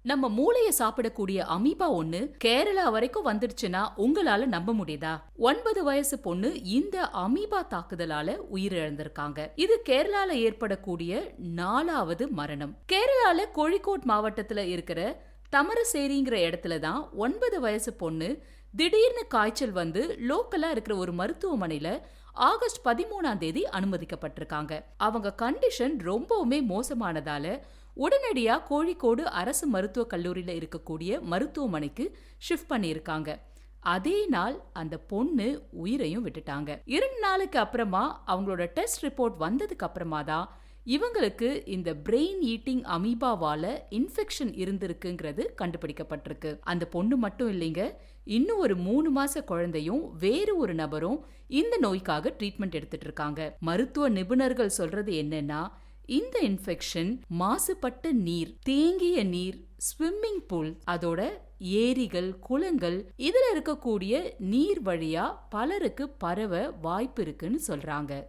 நம்ம மூளைய சாப்பிடக்கூடிய அமீபா ஒண்ணு கேரளா வரைக்கும் வந்துடுச்சுன்னா உங்களால நம்ப முடியுதா? 9 வயசு பொண்ணு இந்த அமீபா தாக்குதலால உயிரிழந்திருக்காங்க. இது கேரளால ஏற்படக்கூடிய 4வது மரணம். கேரளால கோழிக்கோட் மாவட்டத்துல இருக்கிற தமரசேரிங்கிற இடத்துல தான் 9 வயசு பொண்ணு திடீர்னு காய்ச்சல் வந்து லோக்கலா இருக்கிற ஒரு மருத்துவமனையில ஆகஸ்ட் 13ஆம் தேதி அனுமதிக்கப்பட்டிருக்காங்க. அவங்க கண்டிஷன் ரொம்பவுமே மோசமானதால உடனடியா கோழிக்கோடு அரசு மருத்துவக் கல்லூரியில இருக்கக்கூடிய மருத்துவமனைக்கு ஷிஃப்ட் பண்ணியிருக்காங்க. அதே நாள் அந்த பொண்ணு உயிரையும் விட்டுட்டாங்க. 2 நாளுக்கு அப்புறமா அவங்களோட டெஸ்ட் ரிப்போர்ட் வந்ததுக்கு அப்புறமா தான் இவங்களுக்கு இந்த பிரெயின் ஈட்டிங் அமீபாவால இன்ஃபெக்ஷன் இருந்திருக்குங்கிறது கண்டுபிடிக்கப்பட்டிருக்கு. அந்த பொண்ணு மட்டும் இல்லைங்க, இன்னும் ஒரு 3 மாச குழந்தையும் வேறு ஒரு நபரும் இந்த நோய்க்காக ட்ரீட்மெண்ட் எடுத்துட்டு இருக்காங்க. மருத்துவ நிபுணர்கள் சொல்றது என்னன்னா, இந்த இன்ஃபெக்ஷன் மாசுபட்ட நீர், தேங்கிய நீர், ஸ்விம்மிங் பூல், அதோட ஏரிகள், குளங்கள் இதுல இருக்கக்கூடிய நீர் வழியா பலருக்கு பரவ வாய்ப்பு இருக்குன்னு சொல்றாங்க.